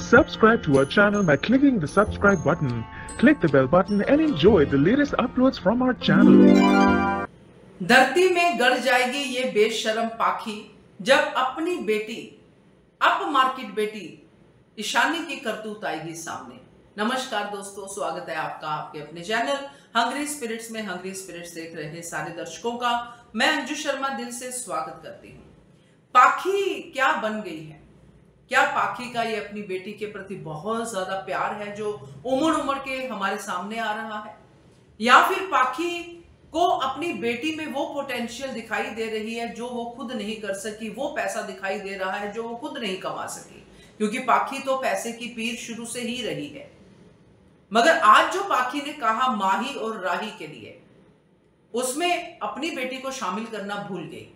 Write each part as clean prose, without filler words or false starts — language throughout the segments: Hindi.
Subscribe to our channel by clicking the subscribe button. Click the bell button and enjoy the latest uploads from our channel. धरती में गड़ जाएगी ये बेशर्म पाखी जब अपनी बेटी अप मार्केट बेटी ईशानी की करतूत आएगी सामने। नमस्कार दोस्तों, स्वागत है आपका आपके अपने चैनल हंग्री स्पिरिट्स में। हंग्री स्पिरिट्स देख रहे सारे दर्शकों का मैं अंजू शर्मा दिल से स्वागत करती हूँ। पाखी क्या बन गई है? क्या पाखी का ये अपनी बेटी के प्रति बहुत ज्यादा प्यार है जो उमड़ उमड़ के हमारे सामने आ रहा है, या फिर पाखी को अपनी बेटी में वो पोटेंशियल दिखाई दे रही है जो वो खुद नहीं कर सकी, वो पैसा दिखाई दे रहा है जो वो खुद नहीं कमा सकी? क्योंकि पाखी तो पैसे की पीर शुरू से ही रही है। मगर आज जो पाखी ने कहा माही और राही के लिए, उसमें अपनी बेटी को शामिल करना भूल गई,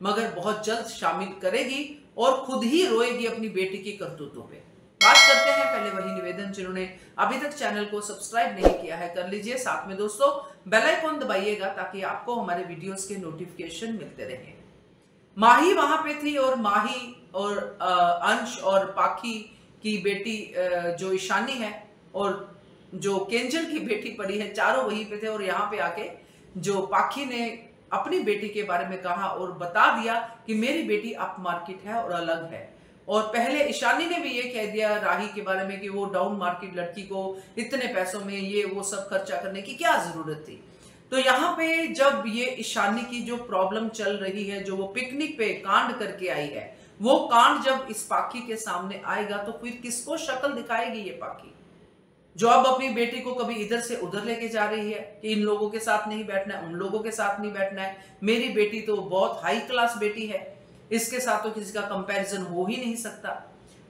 मगर बहुत जल्द शामिल करेगी और खुद ही रोएगी अपनी बेटी की करतूतों पे। बात करते हैं, पहले वही निवेदन, जिन्होंने अभी तक चैनल को सब्सक्राइब नहीं किया है कर लीजिए, साथ में दोस्तों बेल आइकन दबाइएगा ताकि आपको हमारे वीडियोस के नोटिफिकेशन मिलते रहे। माही वहां पे थी और माही और अंश और पाखी की बेटी जो ईशानी है और जो केंजल की बेटी परी है, चारों वहीं पे थे। और यहाँ पे आके जो पाखी ने अपनी बेटी के बारे में कहा और बता दिया कि मेरी बेटी अप मार्केट है और अलग है। और पहले ईशानी ने भी ये कह दिया राही के बारे में कि वो डाउन मार्केट लड़की को इतने पैसों में ये वो सब खर्चा करने की क्या जरूरत थी। तो यहाँ पे जब ये ईशानी की जो प्रॉब्लम चल रही है, जो वो पिकनिक पे कांड करके आई है, वो कांड जब इस पाखी के सामने आएगा तो फिर किसको शक्ल दिखाएगी ये पाखी, जो अब अपनी बेटी को कभी इधर से उधर लेके जा रही है कि इन लोगों के साथ नहीं बैठना है, उन लोगों के साथ नहीं बैठना है, मेरी बेटी तो बहुत हाई क्लास बेटी है, इसके साथ तो किसी का कंपैरिजन हो ही नहीं सकता।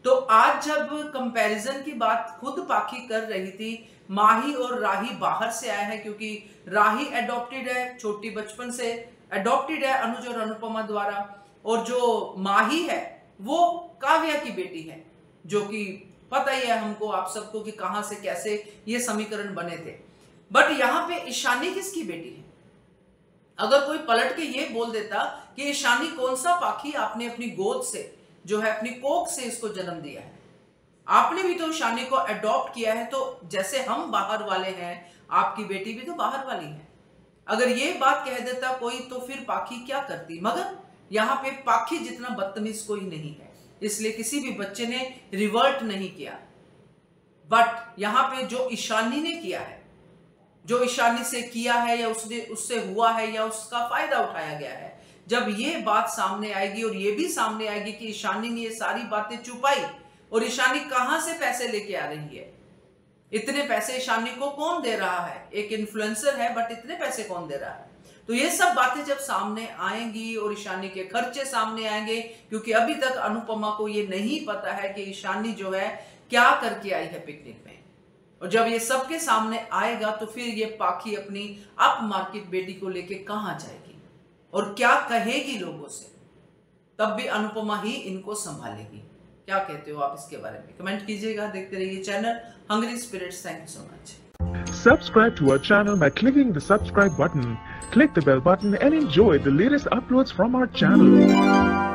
तो आज जब कंपैरिजन की बात खुद पाखी कर रही थी, माही और राही बाहर से आए हैं, क्योंकि राही एडॉप्टेड है, छोटी बचपन से एडॉप्टेड है अनुज और अनुपमा द्वारा, और जो माही है वो काव्या की बेटी है, जो कि पता ही है हमको आप सबको कि कहां से कैसे ये समीकरण बने थे। बट यहां पे ईशानी किसकी बेटी है? अगर कोई पलट के ये बोल देता कि ईशानी कौन सा पाखी, आपने अपनी गोद से जो है अपनी कोख से इसको जन्म दिया है, आपने भी तो ईशानी को अडॉप्ट किया है, तो जैसे हम बाहर वाले हैं आपकी बेटी भी तो बाहर वाली है। अगर ये बात कह देता कोई तो फिर पाखी क्या करती? मगर यहाँ पे पाखी जितना बदतमीज कोई नहीं है, इसलिए किसी भी बच्चे ने रिवर्ट नहीं किया। बट यहां पे जो ईशानी ने किया है, जो ईशानी से किया है या उससे हुआ है या उसका फायदा उठाया गया है, जब ये बात सामने आएगी और ये भी सामने आएगी कि ईशानी ने ये सारी बातें छुपाई और ईशानी कहां से पैसे लेके आ रही है, इतने पैसे ईशानी को कौन दे रहा है? एक इन्फ्लुएंसर है बट इतने पैसे कौन दे रहा है? तो ये सब बातें जब सामने आएंगी और ईशानी के खर्चे सामने आएंगे, क्योंकि अभी तक अनुपमा को ये नहीं पता है कि ईशानी जो है क्या करके आई है पिकनिक में, और जब ये सबके सामने आएगा तो फिर ये पाखी अपनी अप मार्केट बेटी को लेके कहां जाएगी और क्या कहेगी लोगों से? तब भी अनुपमा ही इनको संभालेगी। क्या कहते हो आप इसके बारे में? कमेंट कीजिएगा। देखते रहिए channel hungry spirits. Thank you so much. Subscribe to our channel by clicking the subscribe button. Click the bell button and enjoy the latest uploads from our channel.